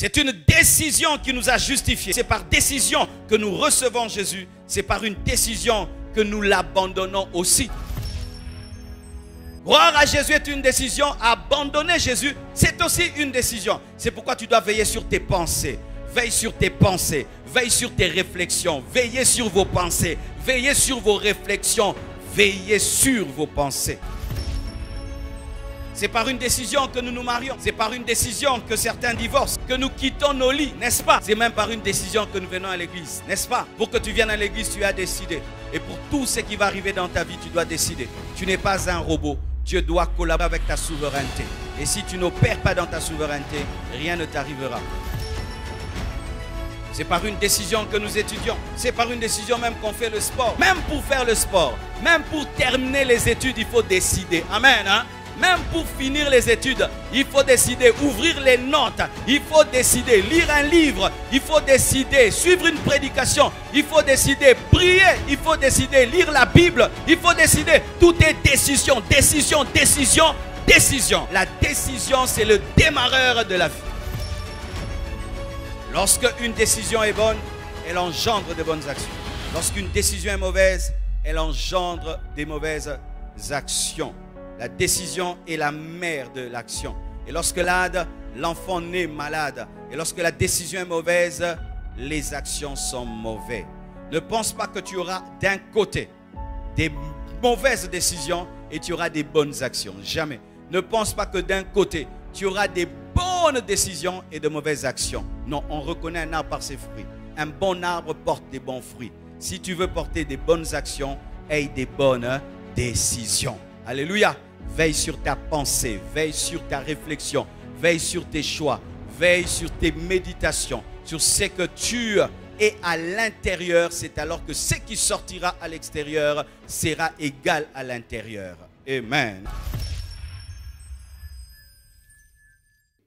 C'est une décision qui nous a justifiés. C'est par décision que nous recevons Jésus. C'est par une décision que nous l'abandonnons aussi. Croire à Jésus est une décision. Abandonner Jésus, c'est aussi une décision. C'est pourquoi tu dois veiller sur tes pensées. Veille sur tes pensées. Veille sur tes réflexions. Veillez sur vos pensées. Veillez sur vos réflexions. Veillez sur vos pensées. C'est par une décision que nous nous marions. C'est par une décision que certains divorcent, que nous quittons nos lits, n'est-ce pas? C'est même par une décision que nous venons à l'église, n'est-ce pas? Pour que tu viennes à l'église, tu as décidé. Et pour tout ce qui va arriver dans ta vie, tu dois décider. Tu n'es pas un robot. Dieu doit collaborer avec ta souveraineté. Et si tu n'opères pas dans ta souveraineté, rien ne t'arrivera. C'est par une décision que nous étudions. C'est par une décision même qu'on fait le sport. Même pour faire le sport, même pour terminer les études, il faut décider. Amen, hein? Même pour finir les études, il faut décider, ouvrir les notes, il faut décider, lire un livre, il faut décider, suivre une prédication, il faut décider, prier, il faut décider, lire la Bible, il faut décider. Tout est décision, décision, décision, décision. La décision, c'est le démarreur de la vie. Lorsque une décision est bonne, elle engendre de bonnes actions. Lorsqu'une décision est mauvaise, elle engendre des mauvaises actions. La décision est la mère de l'action. Et lorsque l'enfant naît malade, et lorsque la décision est mauvaise, les actions sont mauvaises. Ne pense pas que tu auras d'un côté des mauvaises décisions et tu auras des bonnes actions. Jamais. Ne pense pas que d'un côté, tu auras des bonnes décisions et de mauvaises actions. Non, on reconnaît un arbre par ses fruits. Un bon arbre porte des bons fruits. Si tu veux porter des bonnes actions, aie des bonnes décisions. Alléluia. Veille sur ta pensée, veille sur ta réflexion, veille sur tes choix, veille sur tes méditations, sur ce que tu es à l'intérieur. C'est alors que ce qui sortira à l'extérieur sera égal à l'intérieur. Amen.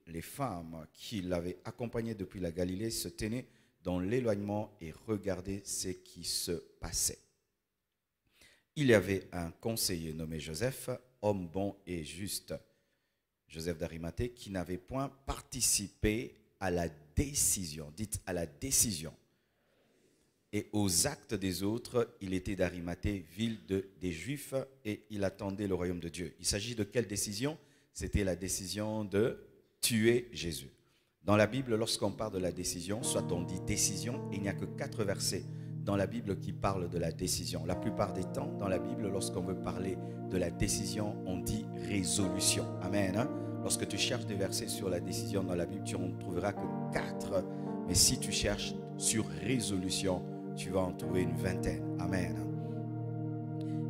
Les femmes qui l'avaient accompagné depuis la Galilée se tenaient dans l'éloignement et regardaient ce qui se passait. Il y avait un conseiller nommé Joseph, homme bon et juste, Joseph d'Arimathée, qui n'avait point participé à la décision, dites à la décision, et aux actes des autres. Il était d'Arimathée, ville des Juifs, et il attendait le royaume de Dieu. Il s'agit de quelle décision? C'était la décision de tuer Jésus. Dans la Bible, lorsqu'on parle de la décision, soit on dit décision, il n'y a que 4 versets dans la Bible qui parle de la décision. La plupart des temps, dans la Bible, lorsqu'on veut parler de la décision, on dit résolution. Amen. Hein? Lorsque tu cherches des versets sur la décision dans la Bible, tu n'en trouveras que 4. Mais si tu cherches sur résolution, tu vas en trouver une vingtaine. Amen.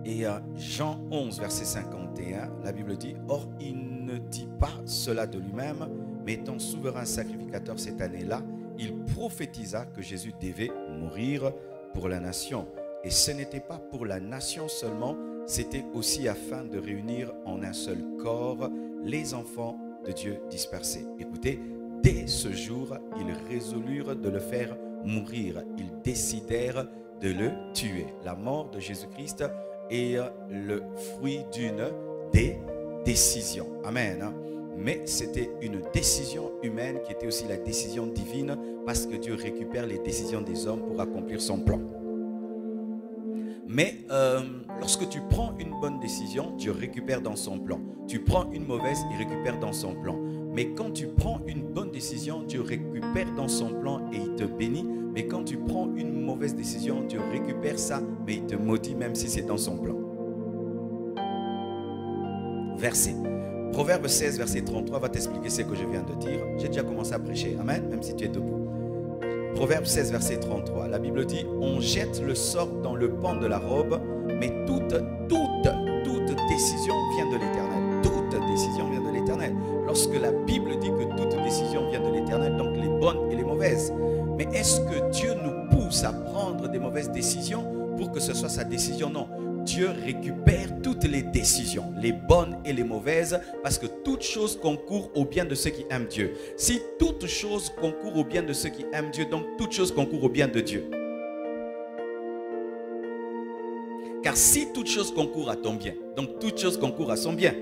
Et Jean 11, verset 51, la Bible dit, « Or, il ne dit pas cela de lui-même, mais étant souverain sacrificateur cette année-là, il prophétisa que Jésus devait mourir pour la nation. Et ce n'était pas pour la nation seulement, c'était aussi afin de réunir en un seul corps les enfants de Dieu dispersés. » Écoutez, dès ce jour, ils résolurent de le faire mourir. Ils décidèrent de le tuer. La mort de Jésus-Christ est le fruit d'une décision. Amen. Mais c'était une décision humaine qui était aussi la décision divine, parce que Dieu récupère les décisions des hommes pour accomplir son plan. Mais lorsque tu prends une bonne décision, Dieu récupère dans son plan. Tu prends une mauvaise, il récupère dans son plan. Mais quand tu prends une bonne décision, Dieu récupère dans son plan et il te bénit. Mais quand tu prends une mauvaise décision, Dieu récupère ça, mais il te maudit même si c'est dans son plan. Verset. Proverbe 16, verset 33 va t'expliquer ce que je viens de dire. J'ai déjà commencé à prêcher. Amen, même si tu es debout. Proverbe 16, verset 33. La Bible dit, on jette le sort dans le pan de la robe, mais toute décision vient de l'Éternel. Toute décision vient de l'Éternel. Lorsque la Bible dit que toute décision vient de l'Éternel, donc les bonnes et les mauvaises. Mais est-ce que Dieu nous pousse à prendre des mauvaises décisions pour que ce soit sa décision? Non. Dieu récupère toutes les décisions, les bonnes et les mauvaises, parce que toute chose concourt au bien de ceux qui aiment Dieu. Si toute chose concourt au bien de ceux qui aiment Dieu, donc toute chose concourt au bien de Dieu. Car si toute chose concourt à ton bien, donc toute chose concourt à son bien.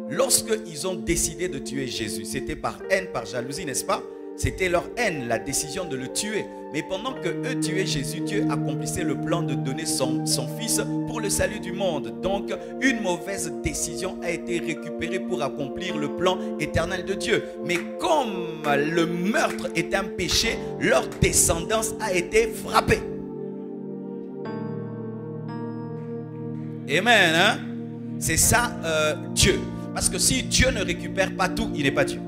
Lorsqu'ils ont décidé de tuer Jésus, c'était par haine, par jalousie, n'est-ce pas? C'était leur haine, la décision de le tuer. Mais pendant que eux tuaient Jésus, Dieu accomplissait le plan de donner son Fils pour le salut du monde. Donc, une mauvaise décision a été récupérée pour accomplir le plan éternel de Dieu. Mais comme le meurtre est un péché, leur descendance a été frappée. Amen. Hein? C'est ça Dieu. Parce que si Dieu ne récupère pas tout, il n'est pas Dieu.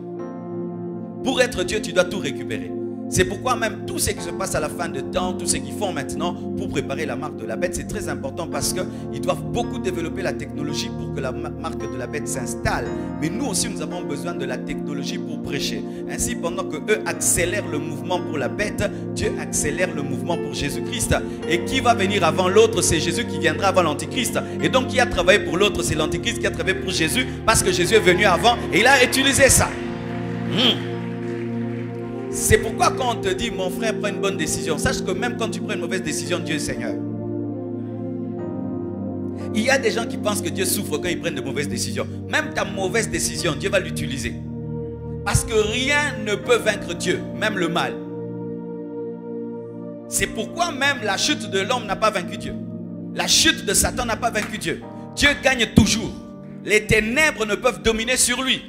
Pour être Dieu, tu dois tout récupérer. C'est pourquoi même tout ce qui se passe à la fin de temps, tout ce qu'ils font maintenant pour préparer la marque de la bête, c'est très important parce qu'ils doivent beaucoup développer la technologie pour que la marque de la bête s'installe. Mais nous aussi, nous avons besoin de la technologie pour prêcher. Ainsi, pendant que eux accélèrent le mouvement pour la bête, Dieu accélère le mouvement pour Jésus-Christ. Et qui va venir avant l'autre? C'est Jésus qui viendra avant l'Antichrist. Et donc, qui a travaillé pour l'autre? C'est l'Antichrist qui a travaillé pour Jésus parce que Jésus est venu avant et il a utilisé ça. C'est pourquoi quand on te dit, mon frère, prends une bonne décision, sache que même quand tu prends une mauvaise décision, Dieu est Seigneur. Il y a des gens qui pensent que Dieu souffre quand ils prennent de mauvaises décisions. Même ta mauvaise décision, Dieu va l'utiliser. Parce que rien ne peut vaincre Dieu, même le mal. C'est pourquoi même la chute de l'homme n'a pas vaincu Dieu. La chute de Satan n'a pas vaincu Dieu. Dieu gagne toujours. Les ténèbres ne peuvent dominer sur lui.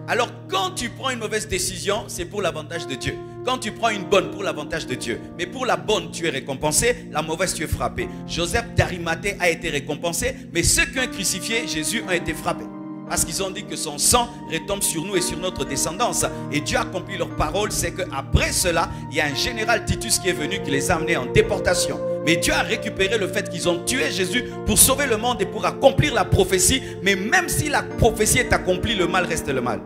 Alors quand tu prends une mauvaise décision, c'est pour l'avantage de Dieu. Quand tu prends une bonne, pour l'avantage de Dieu. Mais pour la bonne, tu es récompensé. La mauvaise, tu es frappé. Joseph d'Arimathée a été récompensé. Mais ceux qui ont crucifié Jésus ont été frappés. Parce qu'ils ont dit que son sang retombe sur nous et sur notre descendance. Et Dieu a accompli leur parole. C'est qu'après cela, il y a un général Titus qui est venu, qui les a amenés en déportation. Mais Dieu a récupéré le fait qu'ils ont tué Jésus pour sauver le monde et pour accomplir la prophétie. Mais même si la prophétie est accomplie, le mal reste le mal.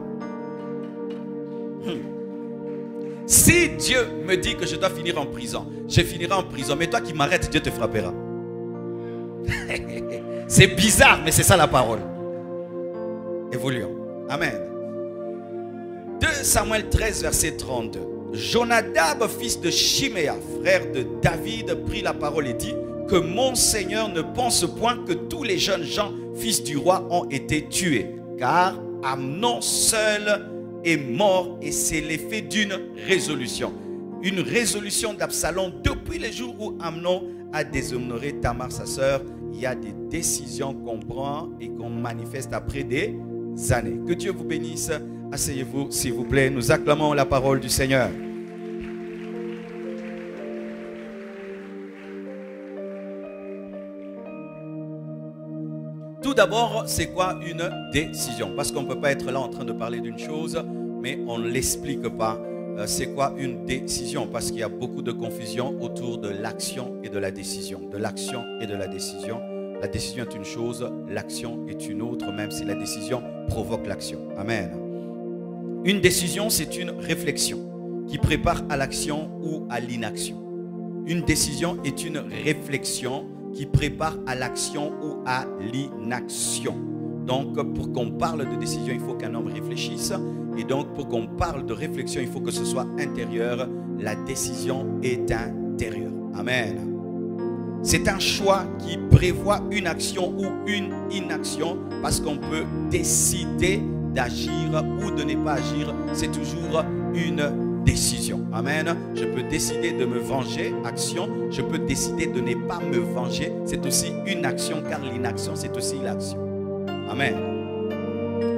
Si Dieu me dit que je dois finir en prison, je finirai en prison. Mais toi qui m'arrêtes, Dieu te frappera. C'est bizarre, mais c'est ça la parole. Évoluons. Amen. 2 Samuel 13, verset 32. Jonadab, fils de Chiméa, frère de David, prit la parole et dit que mon Seigneur ne pense point que tous les jeunes gens, fils du roi, ont été tués. Car Amnon seul est mort et c'est l'effet d'une résolution. Une résolution d'Absalom depuis le jour où Amnon a déshonoré Tamar, sa sœur. Il y a des décisions qu'on prend et qu'on manifeste après des années. Que Dieu vous bénisse. Asseyez-vous s'il vous plaît. Nous acclamons la parole du Seigneur. Tout d'abord, c'est quoi une décision? Parce qu'on ne peut pas être là en train de parler d'une chose, mais on ne l'explique pas. C'est quoi une décision? Parce qu'il y a beaucoup de confusion autour de l'action et de la décision. De l'action et de la décision. La décision est une chose, l'action est une autre, même si la décision provoque l'action. Amen. Une décision, c'est une réflexion qui prépare à l'action ou à l'inaction. Une décision est une réflexion qui prépare à l'action ou à l'inaction. Donc, pour qu'on parle de décision, il faut qu'un homme réfléchisse. Et donc, pour qu'on parle de réflexion, il faut que ce soit intérieur. La décision est intérieure. Amen. C'est un choix qui prévoit une action ou une inaction parce qu'on peut décider d'agir ou de ne pas agir. C'est toujours une décision. Amen. Je peux décider de me venger, action. Je peux décider de ne pas me venger. C'est aussi une action car l'inaction, c'est aussi l'action. Amen.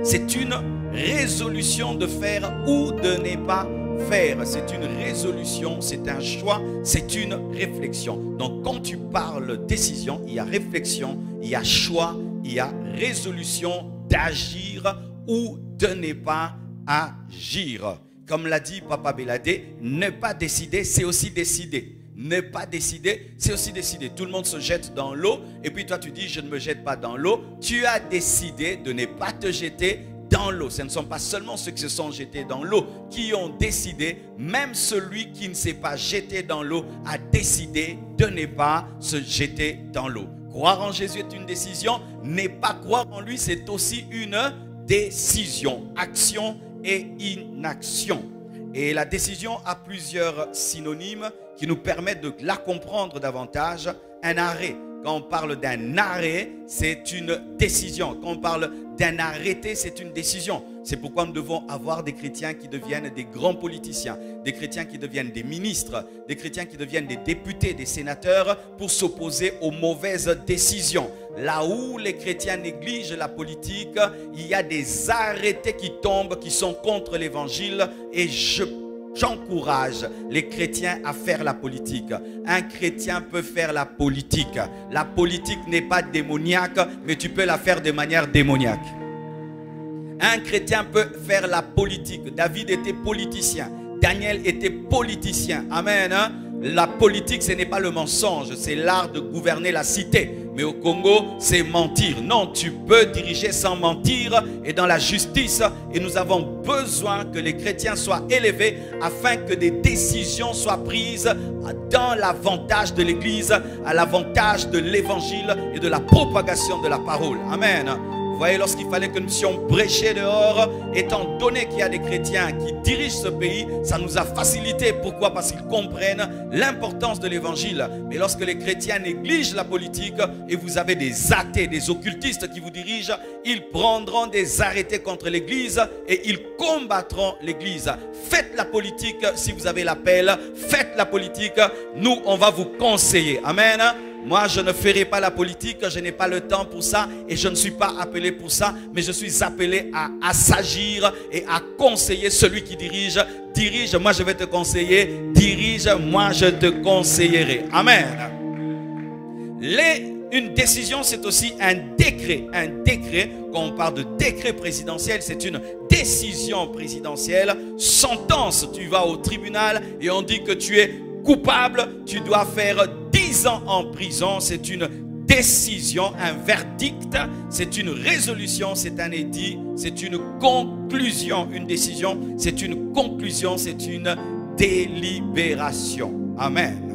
C'est une résolution de faire ou de ne pas faire. C'est une résolution, c'est un choix, c'est une réflexion. Donc quand tu parles décision, il y a réflexion, il y a choix, il y a résolution d'agir ou de ne pas agir. Comme l'a dit Papa Béladé, ne pas décider, c'est aussi décider. Ne pas décider, c'est aussi décider. Tout le monde se jette dans l'eau et puis toi tu dis je ne me jette pas dans l'eau. Tu as décidé de ne pas te jeter dans l'eau. Ce ne sont pas seulement ceux qui se sont jetés dans l'eau qui ont décidé, même celui qui ne s'est pas jeté dans l'eau a décidé de ne pas se jeter dans l'eau. Croire en Jésus est une décision, ne pas croire en lui c'est aussi une décision, action et inaction. Et la décision a plusieurs synonymes qui nous permettent de la comprendre davantage. Un arrêt. Quand on parle d'un arrêt, c'est une décision. Quand on parle d'un arrêté, c'est une décision. C'est pourquoi nous devons avoir des chrétiens qui deviennent des grands politiciens, des chrétiens qui deviennent des ministres, des chrétiens qui deviennent des députés, des sénateurs pour s'opposer aux mauvaises décisions. Là où les chrétiens négligent la politique, il y a des arrêtés qui tombent, qui sont contre l'évangile, et j'encourage les chrétiens à faire la politique. Un chrétien peut faire la politique. La politique n'est pas démoniaque, mais tu peux la faire de manière démoniaque. Un chrétien peut faire la politique. David était politicien. Daniel était politicien. Amen. La politique, ce n'est pas le mensonge, c'est l'art de gouverner la cité. Mais au Congo, c'est mentir. Non, tu peux diriger sans mentir et dans la justice. Et nous avons besoin que les chrétiens soient élevés afin que des décisions soient prises dans l'avantage de l'Église, à l'avantage de l'Évangile et de la propagation de la parole. Amen. Vous voyez, lorsqu'il fallait que nous puissions prêcher dehors, étant donné qu'il y a des chrétiens qui dirigent ce pays, ça nous a facilité. Pourquoi? Parce qu'ils comprennent l'importance de l'évangile. Mais lorsque les chrétiens négligent la politique et vous avez des athées, des occultistes qui vous dirigent, ils prendront des arrêtés contre l'église et ils combattront l'église. Faites la politique si vous avez l'appel. Faites la politique. Nous, on va vous conseiller. Amen. Moi, je ne ferai pas la politique, je n'ai pas le temps pour ça et je ne suis pas appelé pour ça, mais je suis appelé à s'agir et à conseiller celui qui dirige. Dirige, moi je vais te conseiller. Dirige, moi je te conseillerai. Amen. Une décision, c'est aussi un décret. Un décret, quand on parle de décret présidentiel, c'est une décision présidentielle. Sentence, tu vas au tribunal et on dit que tu es coupable, tu dois faire 10 ans en prison. C'est une décision, un verdict, c'est une résolution, c'est un édit, c'est une conclusion. Une décision, c'est une conclusion, c'est une délibération. Amen.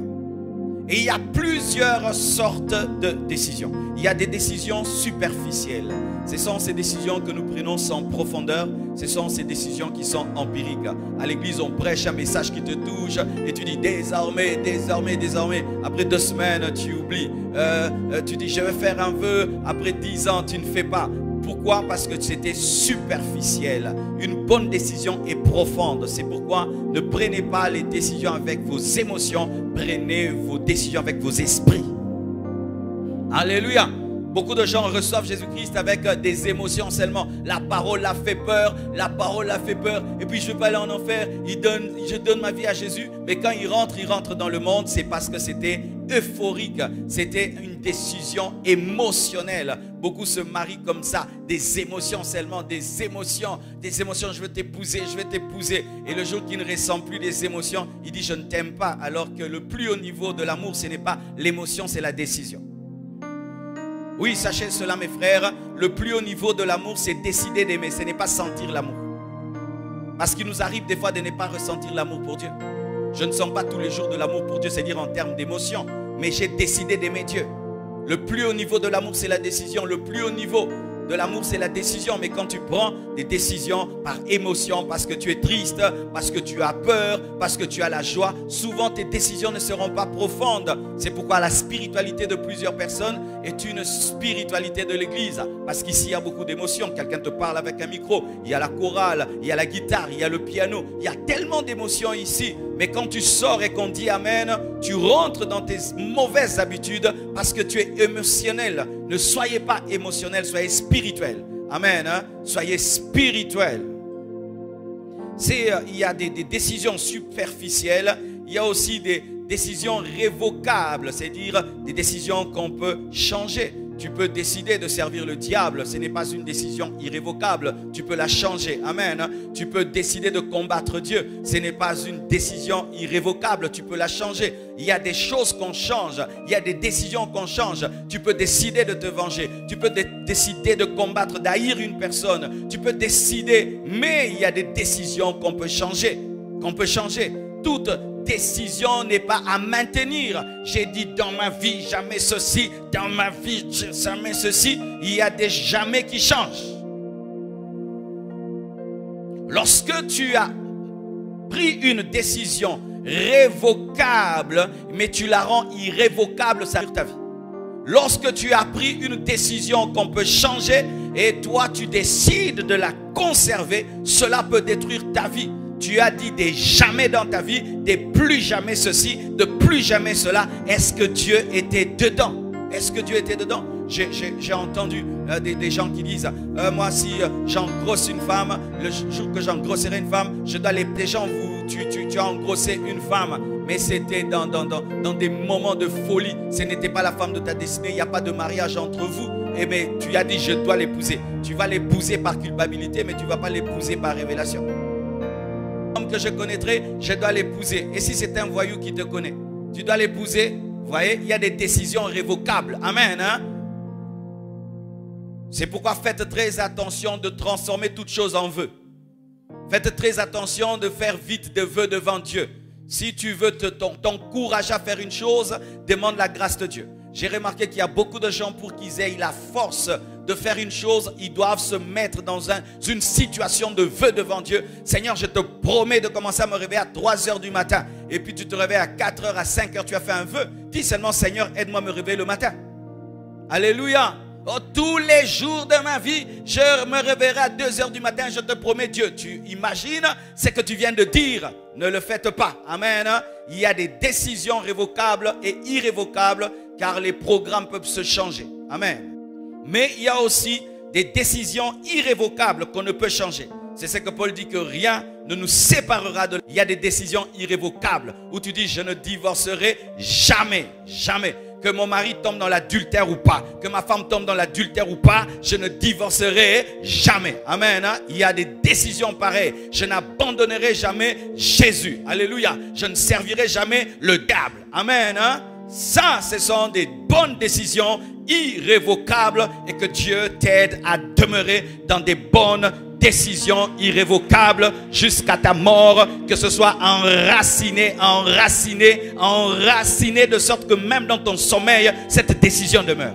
Et il y a plusieurs sortes de décisions. Il y a des décisions superficielles. Ce sont ces décisions que nous prenons sans profondeur. Ce sont ces décisions qui sont empiriques. À l'église, on prêche un message qui te touche et tu dis désormais, désormais, désormais. Après 2 semaines, tu oublies. Tu dis je vais faire un vœu. Après 10 ans, tu ne fais pas. Pourquoi? Parce que c'était superficiel. Une bonne décision est profonde. C'est pourquoi ne prenez pas les décisions avec vos émotions. Prenez vos décisions avec vos esprits. Alléluia. Beaucoup de gens reçoivent Jésus-Christ avec des émotions seulement. La parole a fait peur. La parole a fait peur. Et puis je vais pas aller en enfer. Je donne ma vie à Jésus. Mais quand il rentre dans le monde, c'est parce que c'était euphorique. C'était une décision émotionnelle. Beaucoup se marient comme ça. Des émotions seulement. Des émotions. Des émotions. Je veux t'épouser. Je vais t'épouser. Et le jour qu'il ne ressent plus des émotions, il dit je ne t'aime pas. Alors que le plus haut niveau de l'amour, ce n'est pas l'émotion, c'est la décision. Oui, sachez cela mes frères, le plus haut niveau de l'amour, c'est décider d'aimer, ce n'est pas sentir l'amour. Parce qu'il nous arrive des fois de ne pas ressentir l'amour pour Dieu. Je ne sens pas tous les jours de l'amour pour Dieu, c'est-à-dire en termes d'émotion, mais j'ai décidé d'aimer Dieu. Le plus haut niveau de l'amour, c'est la décision. Le plus haut niveau de l'amour, c'est la décision. Mais quand tu prends des décisions par émotion, parce que tu es triste, parce que tu as peur, parce que tu as la joie, souvent tes décisions ne seront pas profondes. C'est pourquoi la spiritualité de plusieurs personnes est une spiritualité de l'église. Parce qu'ici, il y a beaucoup d'émotions. Quelqu'un te parle avec un micro. Il y a la chorale, il y a la guitare, il y a le piano. Il y a tellement d'émotions ici. Mais quand tu sors et qu'on dit Amen, tu rentres dans tes mauvaises habitudes parce que tu es émotionnel. Ne soyez pas émotionnel, soyez spirituel. Amen. Hein? Soyez spirituel. Il y a des décisions superficielles. Il y a aussi des décisions révocables, c'est-à-dire des décisions qu'on peut changer. Tu peux décider de servir le diable. Ce n'est pas une décision irrévocable. Tu peux la changer. Amen. Tu peux décider de combattre Dieu. Ce n'est pas une décision irrévocable. Tu peux la changer. Il y a des choses qu'on change. Il y a des décisions qu'on change. Tu peux décider de te venger. Tu peux décider de combattre, d'haïr une personne. Tu peux décider. Mais il y a des décisions qu'on peut changer. Toute décision n'est pas à maintenir. J'ai dit dans ma vie jamais ceci, dans ma vie jamais ceci. Il y a des jamais qui changent. Lorsque tu as pris une décision révocable, mais tu la rends irrévocable sur ta vie. lorsque tu as pris une décision qu'on peut changer et toi tu décides de la conserver, cela peut détruire ta vie. Tu as dit des jamais dans ta vie, des plus jamais ceci, de plus jamais cela. Est-ce que Dieu était dedans? Est-ce que Dieu était dedans? J'ai entendu des gens qui disent moi si j'engrosse une femme, le jour que j'engrosserai une femme, je dois les... Des gens, tu as engrossé une femme, mais c'était dans des moments de folie. Ce n'était pas la femme de ta destinée, il n'y a pas de mariage entre vous. Eh bien, tu as dit je dois l'épouser. Tu vas l'épouser par culpabilité, mais tu ne vas pas l'épouser par révélation. L'homme que je connaîtrai, je dois l'épouser. Et si c'est un voyou qui te connaît, tu dois l'épouser. Vous voyez, il y a des décisions révocables. Amen. Hein? C'est pourquoi faites très attention de transformer toutes choses en vœux. Faites très attention de faire vite des vœux devant Dieu. Si tu veux t'encourager à faire une chose, demande la grâce de Dieu. J'ai remarqué qu'il y a beaucoup de gens pour qu'ils aient la force de faire une chose, ils doivent se mettre dans une situation de vœu devant Dieu. Seigneur, je te promets de commencer à me réveiller à 3 heures du matin. Et puis tu te réveilles à 4 heures, à 5 heures, tu as fait un vœu. Dis seulement, Seigneur, aide-moi à me réveiller le matin. Alléluia. Oh, tous les jours de ma vie, je me réveillerai à 2 heures du matin, je te promets Dieu. Tu imagines ce que tu viens de dire. Ne le faites pas. Amen. Il y a des décisions révocables et irrévocables car les programmes peuvent se changer. Amen. Mais il y a aussi des décisions irrévocables qu'on ne peut changer. C'est ce que Paul dit, que rien ne nous séparera de... Il y a des décisions irrévocables où tu dis je ne divorcerai jamais, jamais. Que mon mari tombe dans l'adultère ou pas, que ma femme tombe dans l'adultère ou pas, je ne divorcerai jamais. Amen. Hein? Il y a des décisions pareilles. Je n'abandonnerai jamais Jésus. Alléluia. Je ne servirai jamais le diable. Amen. Hein? Ça, ce sont des bonnes décisions irrévocables et que Dieu t'aide à demeurer dans des bonnes décisions irrévocables jusqu'à ta mort, que ce soit enraciné, enraciné, enraciné, de sorte que même dans ton sommeil, cette décision demeure.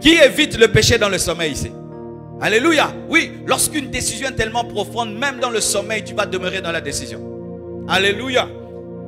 Qui évite le péché dans le sommeil ici? Alléluia. Oui, lorsqu'une décision est tellement profonde, même dans le sommeil, tu vas demeurer dans la décision. Alléluia.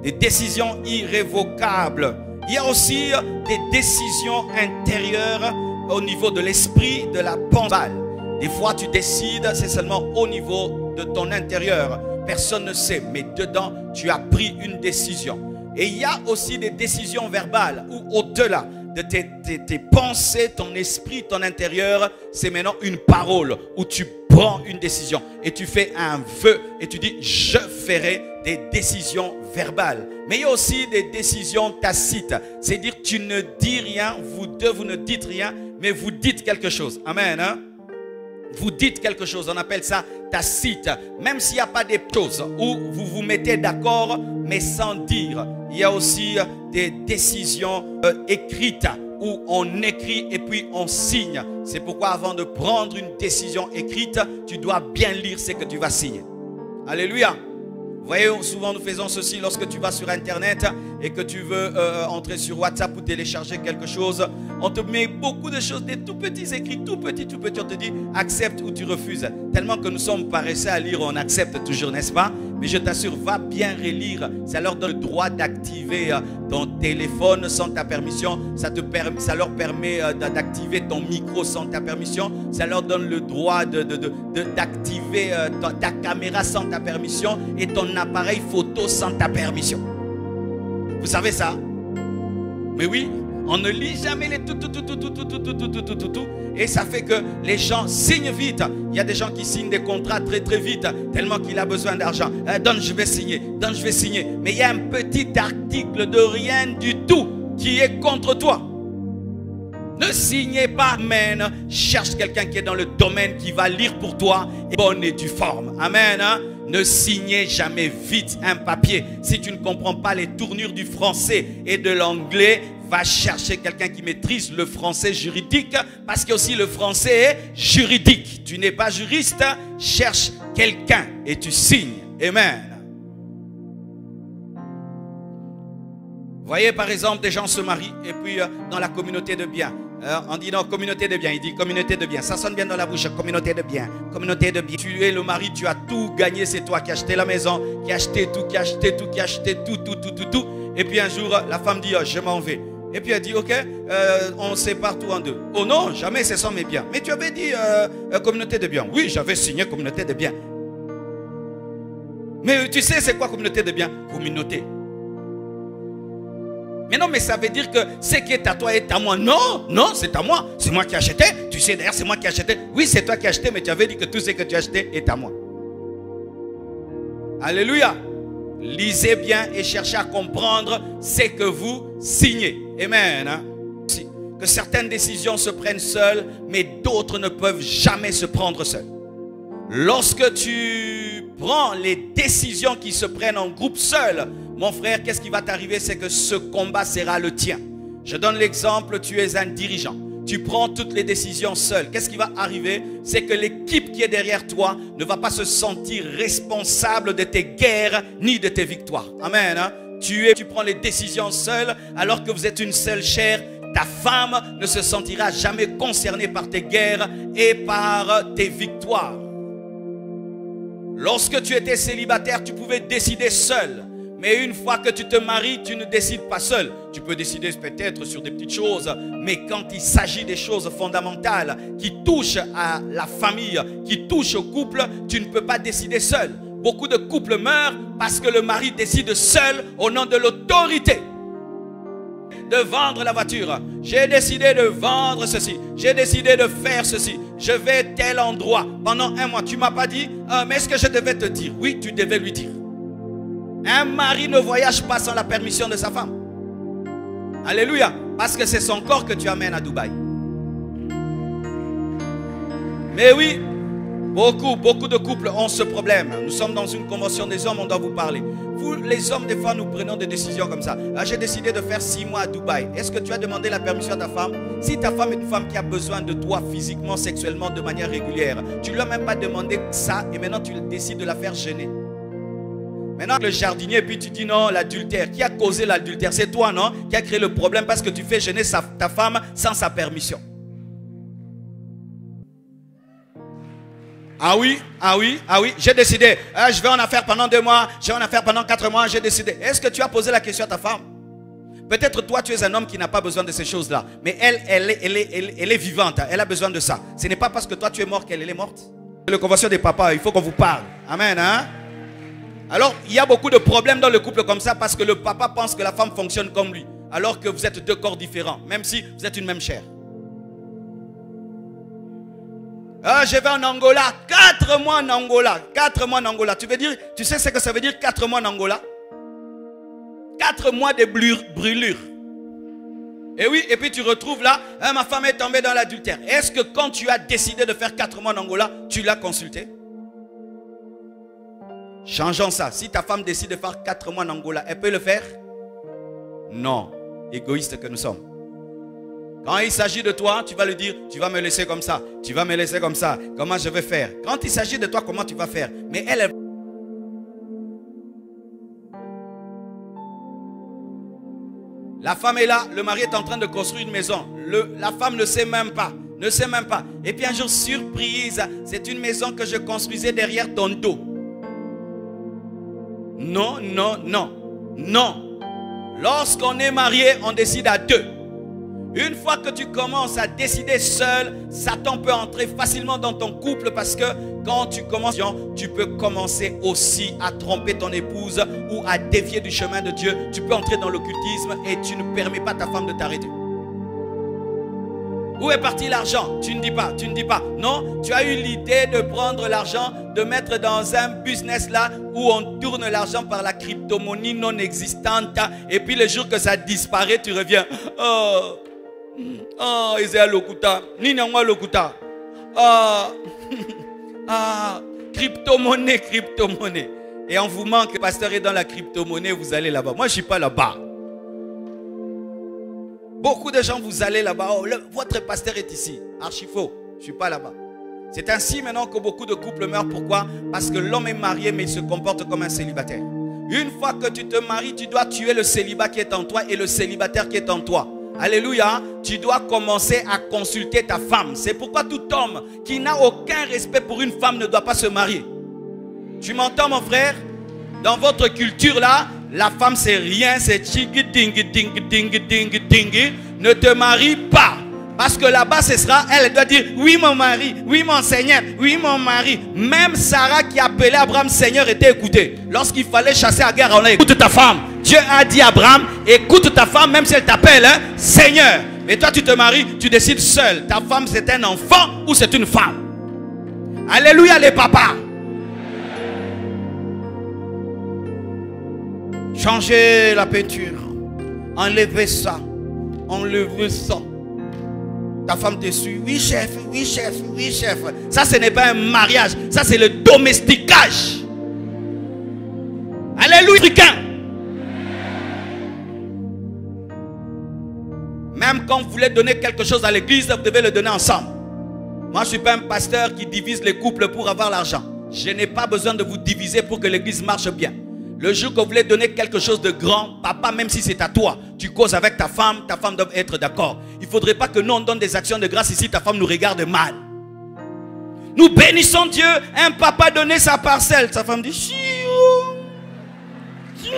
Des décisions irrévocables. Il y a aussi des décisions intérieures au niveau de l'esprit, de la pensée. Des fois, tu décides, c'est seulement au niveau de ton intérieur. Personne ne sait, mais dedans, tu as pris une décision. Et il y a aussi des décisions verbales, où au-delà de tes pensées, ton esprit, ton intérieur, c'est maintenant une parole, où tu prends une décision. Et tu fais un vœu, et tu dis, je ferai des décisions verbales. Mais il y a aussi des décisions tacites. C'est-à-dire, tu ne dis rien, vous deux, vous ne dites rien, mais vous dites quelque chose. Amen. Hein? Vous dites quelque chose, on appelle ça tacite. Même s'il n'y a pas des choses où vous vous mettez d'accord, mais sans dire. Il y a aussi des décisions écrites où on écrit et puis on signe. C'est pourquoi avant de prendre une décision écrite, tu dois bien lire ce que tu vas signer. Alléluia. Vous voyez, souvent nous faisons ceci lorsque tu vas sur Internet et que tu veux entrer sur WhatsApp ou télécharger quelque chose. On te met beaucoup de choses, des tout petits écrits, tout petit. On te dit accepte ou tu refuses. Tellement que nous sommes paresseux à lire, on accepte toujours, n'est-ce pas? Mais je t'assure, va bien relire. Ça leur donne le droit d'activer ton téléphone sans ta permission. Ça leur permet d'activer ton micro sans ta permission. Ça leur donne le droit d'activer ta caméra sans ta permission et ton appareil photo sans ta permission. Vous savez ça? Mais oui, on ne lit jamais les tout. Et ça fait que les gens signent vite. Il y a des gens qui signent des contrats très vite, tellement qu'il a besoin d'argent. Donne, je vais signer. Donne, je vais signer. Mais il y a un petit article de rien du tout qui est contre toi. Ne signez pas. Amen. Cherche quelqu'un qui est dans le domaine, qui va lire pour toi et bonne et due forme. Amen. Hein? Ne signez jamais vite un papier. Si tu ne comprends pas les tournures du français et de l'anglais, va chercher quelqu'un qui maîtrise le français juridique, parce que aussi le français est juridique. Tu n'es pas juriste, cherche quelqu'un et tu signes. Amen. Vous voyez par exemple des gens se marient et puis dans la communauté de biens. On dit non, communauté de biens. Il dit communauté de biens. Ça sonne bien dans la bouche, communauté de biens. Communauté de biens. Tu es le mari, tu as tout gagné. C'est toi qui as acheté la maison, qui as acheté tout, qui as acheté tout, qui as acheté tout. Et puis un jour, la femme dit, oh, je m'en vais. Et puis elle dit, ok, on sépare tout en deux. Oh non, jamais ce sont mes biens. Mais tu avais dit communauté de biens. Oui, j'avais signé communauté de biens. Mais tu sais c'est quoi communauté de biens? Communauté. Mais non, mais ça veut dire que ce qui est à toi est à moi. Non, non, c'est à moi. C'est moi qui ai acheté. Tu sais d'ailleurs, c'est moi qui ai acheté. Oui, c'est toi qui as acheté, mais tu avais dit que tout ce que tu as acheté est à moi. Alléluia. Lisez bien et cherchez à comprendre ce que vous signez. Amen. Hein? Que certaines décisions se prennent seules, mais d'autres ne peuvent jamais se prendre seules. Lorsque tu prends les décisions qui se prennent en groupe seul, mon frère, qu'est-ce qui va t'arriver? C'est que ce combat sera le tien. Je donne l'exemple, tu es un dirigeant. Tu prends toutes les décisions seul. Qu'est-ce qui va arriver? C'est que l'équipe qui est derrière toi ne va pas se sentir responsable de tes guerres ni de tes victoires. Amen. Hein? Tu prends les décisions seul alors que vous êtes une seule chair. Ta femme ne se sentira jamais concernée par tes guerres et par tes victoires. Lorsque tu étais célibataire, tu pouvais décider seul. Mais une fois que tu te maries, tu ne décides pas seul. Tu peux décider peut-être sur des petites choses, mais quand il s'agit des choses fondamentales qui touchent à la famille, qui touchent au couple, tu ne peux pas décider seul. Beaucoup de couples meurent parce que le mari décide seul au nom de l'autorité. De vendre la voiture. J'ai décidé de vendre ceci. J'ai décidé de faire ceci. Je vais à tel endroit. Pendant un mois, tu ne m'as pas dit, mais est-ce que je devais te dire? Oui, tu devais lui dire. Un mari ne voyage pas sans la permission de sa femme. Alléluia. Parce que c'est son corps que tu amènes à Dubaï. Mais oui, beaucoup de couples ont ce problème. Nous sommes dans une convention des hommes, on doit vous parler. Vous, les hommes, des fois, nous prenons des décisions comme ça. Ah, j'ai décidé de faire 6 mois à Dubaï. Est-ce que tu as demandé la permission à ta femme? Si ta femme est une femme qui a besoin de toi physiquement, sexuellement, de manière régulière, tu ne lui as même pas demandé ça et maintenant tu décides de la faire gêner. Maintenant, le jardinier, puis tu dis non, l'adultère. Qui a causé l'adultère? C'est toi, non? Qui a créé le problème parce que tu fais gêner ta femme sans sa permission. Ah oui, j'ai décidé. Je vais en affaire pendant 2 mois, je vais en affaire pendant 4 mois, j'ai décidé. Est-ce que tu as posé la question à ta femme? Peut-être toi, tu es un homme qui n'a pas besoin de ces choses-là. Mais elle est vivante, elle a besoin de ça. Ce n'est pas parce que toi, tu es mort qu'elle est morte. La convention des papas, il faut qu'on vous parle. Amen, hein? Alors, il y a beaucoup de problèmes dans le couple comme ça parce que le papa pense que la femme fonctionne comme lui. Alors que vous êtes 2 corps différents, même si vous êtes une même chair. Ah, je vais en Angola. 4 mois en Angola. 4 mois en Angola. Tu sais ce que ça veut dire 4 mois en Angola? 4 mois de brûlure. Et oui, et puis tu retrouves là, ma femme est tombée dans l'adultère. Est-ce que quand tu as décidé de faire 4 mois en Angola, tu l'as consulté? Changeons ça. Si ta femme décide de faire 4 mois en Angola, elle peut le faire? Non. Égoïste que nous sommes. Quand il s'agit de toi, tu vas lui dire, tu vas me laisser comme ça. Tu vas me laisser comme ça. Comment je vais faire? Quand il s'agit de toi, comment tu vas faire? Mais elle... La femme est là, le mari est en train de construire une maison. La femme ne sait même pas. Ne sait même pas. Et puis un jour, surprise, c'est une maison que je construisais derrière ton dos. Non, non, non. Non. Lorsqu'on est marié, on décide à 2. Une fois que tu commences à décider seul, Satan peut entrer facilement dans ton couple parce que quand tu commences, tu peux commencer aussi à tromper ton épouse ou à dévier du chemin de Dieu. Tu peux entrer dans l'occultisme et tu ne permets pas à ta femme de t'arrêter. Où est parti l'argent? Tu ne dis pas, tu ne dis pas. Non, tu as eu l'idée de prendre l'argent, de mettre dans un business là où on tourne l'argent par la crypto-monnaie non existante. Et puis le jour que ça disparaît, tu reviens. Oh, Isaiah Lokuta. Ninangwa Lokuta. Crypto-monnaie, crypto-monnaie. Et on vous manque, le pasteur est dans la crypto-monnaie, vous allez là-bas. Moi, je ne suis pas là-bas. Beaucoup de gens, vous allez là-bas. Oh, votre pasteur est ici. Archi faux. Je ne suis pas là-bas. C'est ainsi maintenant que beaucoup de couples meurent. Pourquoi? Parce que l'homme est marié, mais il se comporte comme un célibataire. Une fois que tu te maries, tu dois tuer le célibat qui est en toi et le célibataire qui est en toi. Alléluia. Tu dois commencer à consulter ta femme. C'est pourquoi tout homme qui n'a aucun respect pour une femme ne doit pas se marier. Tu m'entends, mon frère? Dans votre culture là, La femme, c'est rien, c'est tchigi, dingi, dingi, dingi, dingi, dingi. Ne te marie pas. Parce que là-bas, ce sera, elle doit dire, oui mon mari, oui mon Seigneur, oui mon mari. Même Sarah qui appelait Abraham Seigneur était écoutée. Lorsqu'il fallait chasser à guerre, on a écoute ta femme. Dieu a dit à Abraham, écoute ta femme même si elle t'appelle hein, Seigneur. Et toi tu te maries, tu décides seul. Ta femme c'est un enfant ou c'est une femme. Alléluia les papas. Changez la peinture. Enlevez ça. Enlevez ça. Ta femme te suit. Oui chef, oui chef, oui chef. Ça ce n'est pas un mariage. Ça c'est le domesticage. Alléluia. Même quand vous voulez donner quelque chose à l'église, vous devez le donner ensemble. Moi je ne suis pas un pasteur qui divise les couples pour avoir l'argent. Je n'ai pas besoin de vous diviser pour que l'église marche bien. Le jour que vous voulez donner quelque chose de grand, papa, même si c'est à toi, tu causes avec ta femme doit être d'accord. Il ne faudrait pas que nous on donne des actions de grâce ici, ta femme nous regarde mal. Nous bénissons Dieu, un papa donnait sa parcelle, sa femme dit chiou, chiou.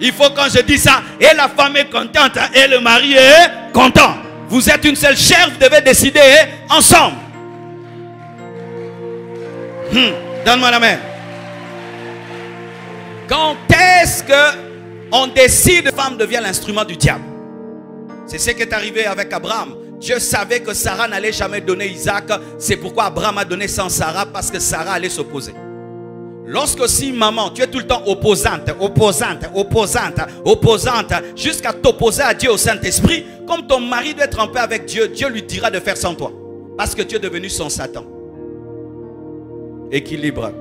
Il faut quand je dis ça, et la femme est contente, et le mari est content. Vous êtes une seule chair, vous devez décider ensemble. Donne-moi la main. Quand est-ce qu'on décide que la femme devient l'instrument du diable? C'est ce qui est arrivé avec Abraham. Dieu savait que Sarah n'allait jamais donner Isaac. C'est pourquoi Abraham a donné sans Sarah, parce que Sarah allait s'opposer. Lorsque si maman, tu es tout le temps opposante, jusqu'à t'opposer à Dieu au Saint-Esprit, comme ton mari doit être en paix avec Dieu, Dieu lui dira de faire sans toi. Parce que tu es devenu son Satan. Équilibre.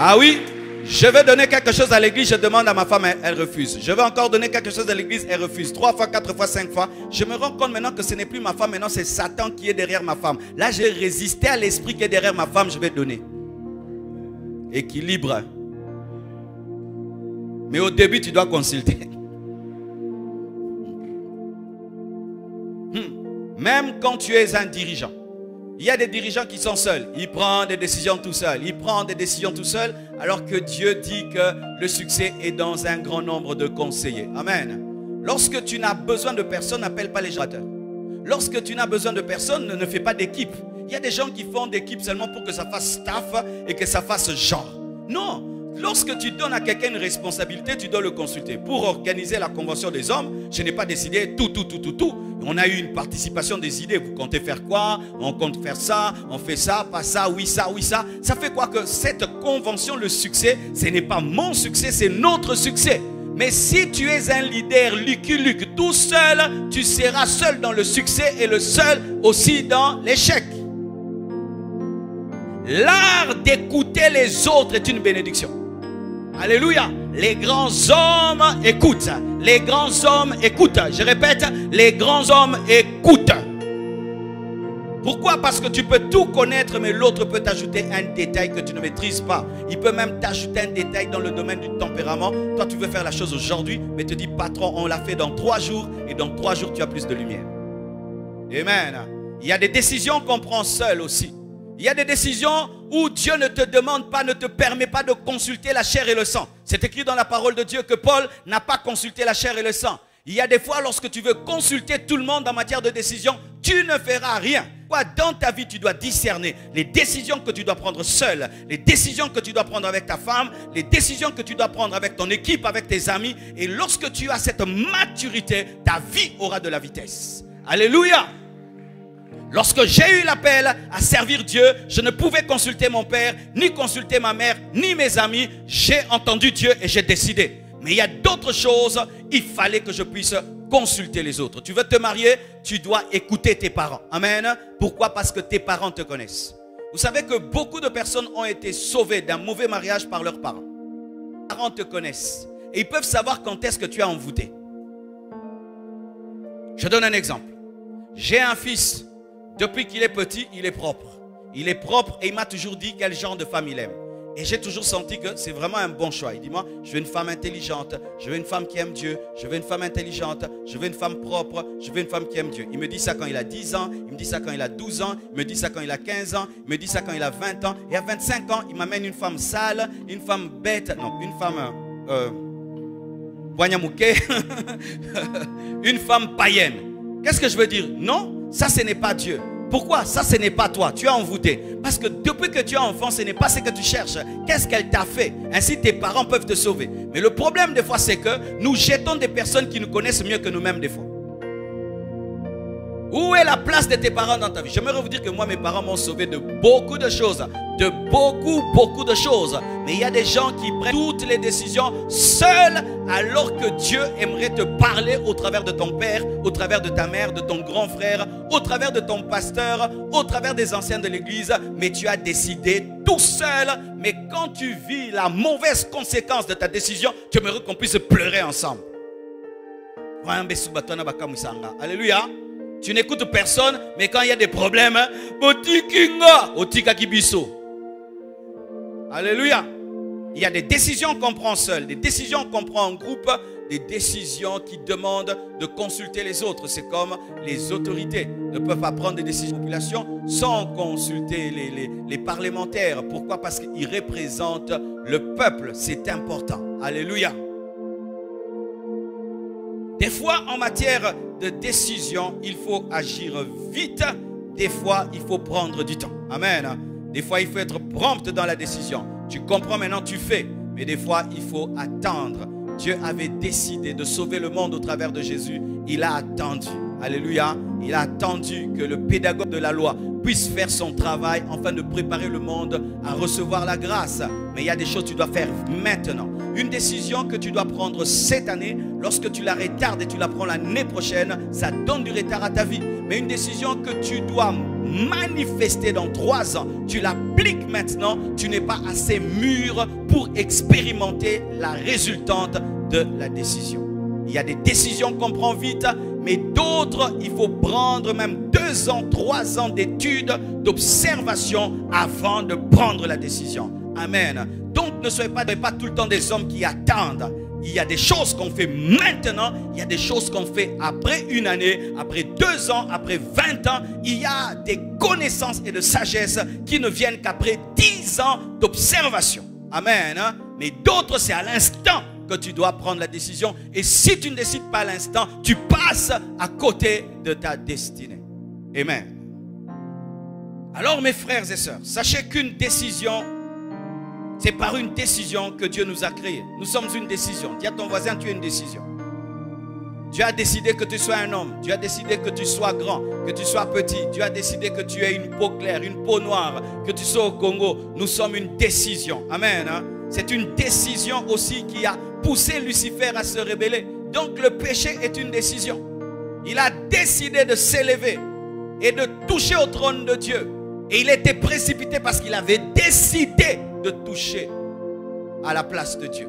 Ah oui, je veux donner quelque chose à l'église, je demande à ma femme, elle refuse. Je veux encore donner quelque chose à l'église, elle refuse. 3 fois, 4 fois, 5 fois. Je me rends compte maintenant que ce n'est plus ma femme, maintenant c'est Satan qui est derrière ma femme. Là, j'ai résisté à l'esprit qui est derrière ma femme, je vais donner. Équilibre. Mais au début, tu dois consulter. Même quand tu es un dirigeant. Il y a des dirigeants qui sont seuls. Ils prennent des décisions tout seuls. Ils prennent des décisions tout seuls. Alors que Dieu dit que le succès est dans un grand nombre de conseillers. Amen. Lorsque tu n'as besoin de personne, n'appelle pas les gens. Lorsque tu n'as besoin de personne, ne fais pas d'équipe. Il y a des gens qui font d'équipe seulement pour que ça fasse staff et que ça fasse genre. Non. Lorsque tu donnes à quelqu'un une responsabilité, tu dois le consulter. Pour organiser la convention des hommes, je n'ai pas décidé tout. On a eu une participation des idées. Vous comptez faire quoi? On compte faire ça, on fait ça, pas ça, oui ça, oui ça. Ça fait quoi que cette convention, le succès, ce n'est pas mon succès, c'est notre succès. Mais si tu es un leader Lucky tout seul, tu seras seul dans le succès et le seul aussi dans l'échec. L'art d'écouter les autres est une bénédiction. Alléluia. Les grands hommes écoutent. Les grands hommes écoutent. Je répète, les grands hommes écoutent. Pourquoi? Parce que tu peux tout connaître, mais l'autre peut t'ajouter un détail que tu ne maîtrises pas. Il peut même t'ajouter un détail dans le domaine du tempérament. Toi, tu veux faire la chose aujourd'hui, mais te dis, patron, on l'a fait dans 3 jours, et dans 3 jours, tu as plus de lumière. Amen. Il y a des décisions qu'on prend seul aussi. Il y a des décisions où Dieu ne te demande pas, ne te permet pas de consulter la chair et le sang. C'est écrit dans la parole de Dieu que Paul n'a pas consulté la chair et le sang. Il y a des fois, lorsque tu veux consulter tout le monde en matière de décision, tu ne feras rien. Dans ta vie, tu dois discerner les décisions que tu dois prendre seul, les décisions que tu dois prendre avec ta femme, les décisions que tu dois prendre avec ton équipe, avec tes amis. Et lorsque tu as cette maturité, ta vie aura de la vitesse. Alléluia! Lorsque j'ai eu l'appel à servir Dieu, je ne pouvais consulter mon père, ni consulter ma mère, ni mes amis. J'ai entendu Dieu et j'ai décidé. Mais il y a d'autres choses, il fallait que je puisse consulter les autres. Tu veux te marier, tu dois écouter tes parents. Amen. Pourquoi? Parce que tes parents te connaissent. Vous savez que beaucoup de personnes ont été sauvées d'un mauvais mariage par leurs parents. Les parents te connaissent et ils peuvent savoir quand est-ce que tu es envoûté. Je donne un exemple. J'ai un fils. Depuis qu'il est petit, il est propre. Il est propre et il m'a toujours dit quel genre de femme il aime. Et j'ai toujours senti que c'est vraiment un bon choix. Il dit, moi, je veux une femme intelligente, je veux une femme qui aime Dieu, je veux une femme intelligente, je veux une femme propre, je veux une femme qui aime Dieu. Il me dit ça quand il a 10 ans, il me dit ça quand il a 12 ans, il me dit ça quand il a 15 ans, il me dit ça quand il a 20 ans. Et à 25 ans, il m'amène une femme sale, une femme bête, non, une femme une femme païenne. Qu'est-ce que je veux dire? Non, ça ce n'est pas Dieu. Pourquoi? Ça ce n'est pas toi, tu es envoûté. Parce que depuis que tu es enfant, ce n'est pas ce que tu cherches. Qu'est-ce qu'elle t'a fait? Ainsi tes parents peuvent te sauver. Mais le problème des fois c'est que nous jetons des personnes qui nous connaissent mieux que nous-mêmes des fois. Où est la place de tes parents dans ta vie? J'aimerais vous dire que moi, mes parents m'ont sauvé de beaucoup de choses. De beaucoup de choses. Mais il y a des gens qui prennent toutes les décisions seuls, alors que Dieu aimerait te parler au travers de ton père, au travers de ta mère, de ton grand frère, au travers de ton pasteur, au travers des anciens de l'église. Mais tu as décidé tout seul. Mais quand tu vis la mauvaise conséquence de ta décision, tu aimerais qu'on puisse pleurer ensemble. Alléluia. Tu n'écoutes personne, mais quand il y a des problèmes, alléluia. Il y a des décisions qu'on prend seul, des décisions qu'on prend en groupe, des décisions qui demandent de consulter les autres. C'est comme les autorités ne peuvent pas prendre des décisions de population sans consulter les parlementaires. Pourquoi? Parce qu'ils représentent le peuple. C'est important. Alléluia. Des fois, en matière de décision, il faut agir vite. Des fois, il faut prendre du temps. Amen. Des fois, il faut être prompt dans la décision. Tu comprends maintenant, tu fais. Mais des fois, il faut attendre. Dieu avait décidé de sauver le monde au travers de Jésus. Il a attendu. Alléluia. Il a attendu que le pédagogue de la loi puisse faire son travail afin de préparer le monde à recevoir la grâce. Mais il y a des choses que tu dois faire maintenant. Une décision que tu dois prendre cette année, lorsque tu la retardes et tu la prends l'année prochaine, ça donne du retard à ta vie. Mais une décision que tu dois manifester dans 3 ans, tu l'appliques maintenant, tu n'es pas assez mûr pour expérimenter la résultante de la décision. Il y a des décisions qu'on prend vite, mais d'autres, il faut prendre même 2 ans, 3 ans d'études, d'observation avant de prendre la décision. Amen. Donc ne soyez pas tout le temps des hommes qui attendent. Il y a des choses qu'on fait maintenant, il y a des choses qu'on fait après une année, après 2 ans, après 20 ans. Il y a des connaissances et de sagesse qui ne viennent qu'après 10 ans d'observation. Amen. Mais d'autres, c'est à l'instant que tu dois prendre la décision. Et si tu ne décides pas à l'instant, tu passes à côté de ta destinée. Amen. Alors mes frères et sœurs, sachez qu'une décision, c'est par une décision que Dieu nous a créés. Nous sommes une décision. Dis à ton voisin, tu es une décision. Dieu a décidé que tu sois un homme. Dieu a décidé que tu sois grand, que tu sois petit. Dieu a décidé que tu aies une peau claire, une peau noire, que tu sois au Congo. Nous sommes une décision. Amen. C'est une décision aussi qui a poussé Lucifer à se rebeller. Donc le péché est une décision. Il a décidé de s'élever et de toucher au trône de Dieu. Et il était précipité parce qu'il avait décidé de toucher à la place de Dieu.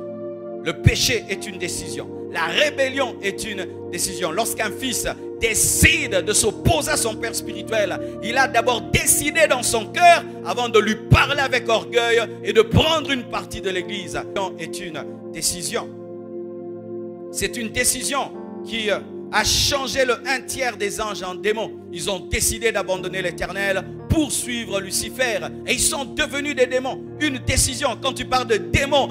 Le péché est une décision. La rébellion est une décision. Lorsqu'un fils décide de s'opposer à son père spirituel, il a d'abord décidé dans son cœur avant de lui parler avec orgueil et de prendre une partie de l'église. C'est une décision. C'est une décision qui a changé le 1/3 des anges en démons. Ils ont décidé d'abandonner l'Éternel pour suivre Lucifer. Et ils sont devenus des démons. Une décision. Quand tu parles de démons,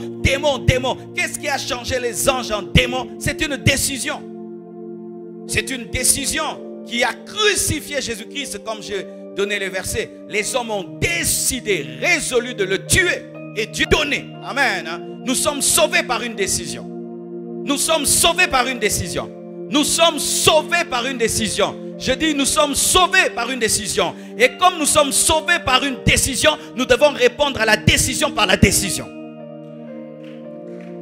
qu'est-ce qui a changé les anges en démons? C'est une décision. C'est une décision qui a crucifié Jésus-Christ, comme j'ai donné les versets. Les hommes ont décidé, résolu de le tuer. Et Dieu a donné. Amen. Nous sommes sauvés par une décision. Nous sommes sauvés par une décision. Nous sommes sauvés par une décision. Je dis, nous sommes sauvés par une décision. Et comme nous sommes sauvés par une décision, nous devons répondre à la décision par la décision.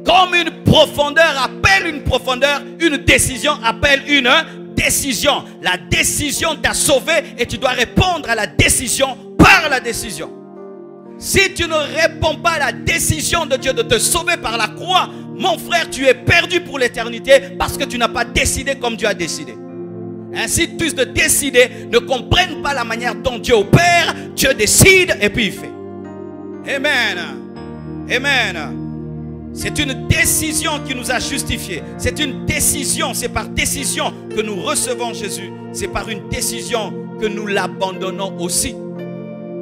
Comme une profondeur appelle une profondeur, une décision appelle une décision. La décision t'a sauvé et tu dois répondre à la décision par la décision. Si tu ne réponds pas à la décision de Dieu de te sauver par la croix, mon frère, tu es perdu pour l'éternité parce que tu n'as pas décidé comme Dieu a décidé. Ainsi, tous de décider ne comprennent pas la manière dont Dieu opère. Dieu décide et puis il fait. Amen. Amen. C'est une décision qui nous a justifiés. C'est une décision, c'est par décision que nous recevons Jésus. C'est par une décision que nous l'abandonnons aussi.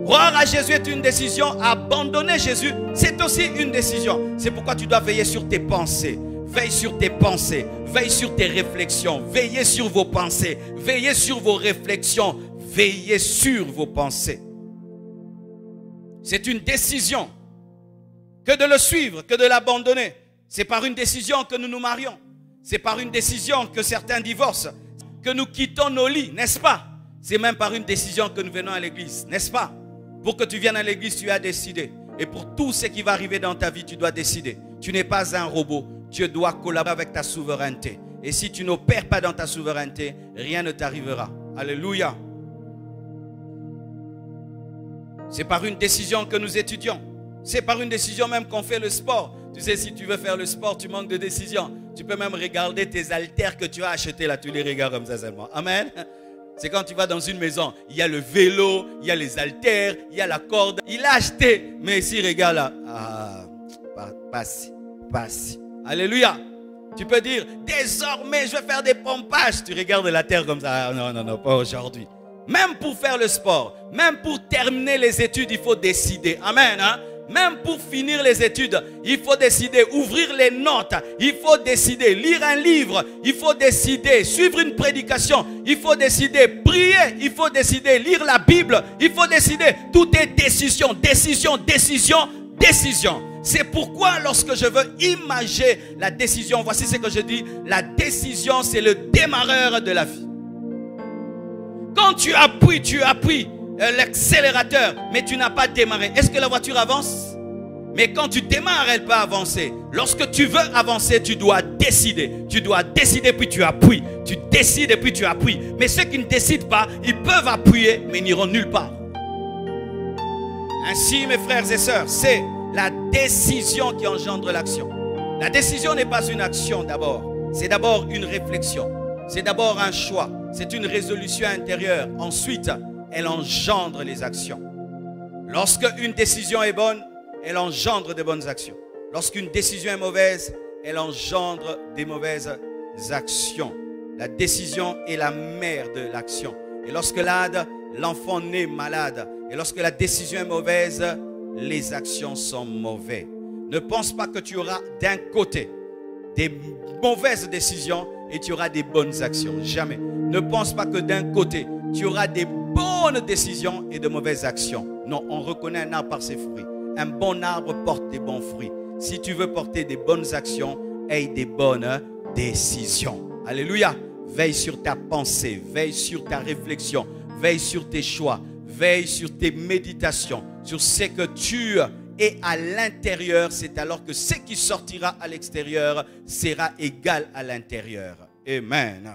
Croire à Jésus est une décision. Abandonner Jésus, c'est aussi une décision. C'est pourquoi tu dois veiller sur tes pensées. Veille sur tes pensées. Veille sur tes réflexions. Veillez sur vos pensées. Veillez sur vos réflexions. Veillez sur vos pensées. C'est une décision que de le suivre, que de l'abandonner. C'est par une décision que nous nous marions. C'est par une décision que certains divorcent, que nous quittons nos lits, n'est-ce pas? C'est même par une décision que nous venons à l'église, n'est-ce pas? Pour que tu viennes à l'église, tu as décidé. Et pour tout ce qui va arriver dans ta vie, tu dois décider. Tu n'es pas un robot. Tu dois collaborer avec ta souveraineté. Et si tu n'opères pas dans ta souveraineté, rien ne t'arrivera. Alléluia. C'est par une décision que nous étudions. C'est par une décision même qu'on fait le sport. Tu sais, si tu veux faire le sport, tu manques de décision. Tu peux même regarder tes haltères que tu as achetés là. Tu les regardes comme ça seulement. Amen. C'est quand tu vas dans une maison, il y a le vélo, il y a les haltères, il y a la corde. Il a acheté, mais ici, regarde là. Ah, passe. Alléluia. Tu peux dire, désormais, je vais faire des pompages. Tu regardes la terre comme ça. Ah, non, pas aujourd'hui. Même pour faire le sport, même pour terminer les études, il faut décider. Amen. Hein? Même pour finir les études, il faut décider, ouvrir les notes, il faut décider, lire un livre, il faut décider, suivre une prédication, il faut décider, prier, il faut décider, lire la Bible, il faut décider. Tout est décision, décision, décision, décision. C'est pourquoi lorsque je veux imager la décision, voici ce que je dis, la décision c'est le démarreur de la vie. Quand tu appuies l'accélérateur, mais tu n'as pas démarré. Est-ce que la voiture avance? Mais quand tu démarres, elle peut avancer. Lorsque tu veux avancer, tu dois décider. Tu dois décider, puis tu appuies. Tu décides et puis tu appuies. Mais ceux qui ne décident pas, ils peuvent appuyer, mais n'iront nulle part. Ainsi, mes frères et sœurs, c'est la décision qui engendre l'action. La décision n'est pas une action d'abord. C'est d'abord une réflexion. C'est d'abord un choix. C'est une résolution intérieure. Ensuite, elle engendre les actions. Lorsque une décision est bonne, elle engendre de bonnes actions. Lorsqu'une décision est mauvaise, elle engendre des mauvaises actions. La décision est la mère de l'action. Et lorsque l'enfant naît malade, et lorsque la décision est mauvaise, les actions sont mauvaises. Ne pense pas que tu auras d'un côté des mauvaises décisions et tu auras des bonnes actions. Jamais. Ne pense pas que d'un côté, tu auras des bonnes décisions et de mauvaises actions. Non, on reconnaît un arbre par ses fruits. Un bon arbre porte des bons fruits. Si tu veux porter des bonnes actions, aie des bonnes décisions. Alléluia. Veille sur ta pensée, veille sur ta réflexion, veille sur tes choix, veille sur tes méditations, sur ce que tu es à l'intérieur. C'est alors que ce qui sortira à l'extérieur sera égal à l'intérieur. Amen.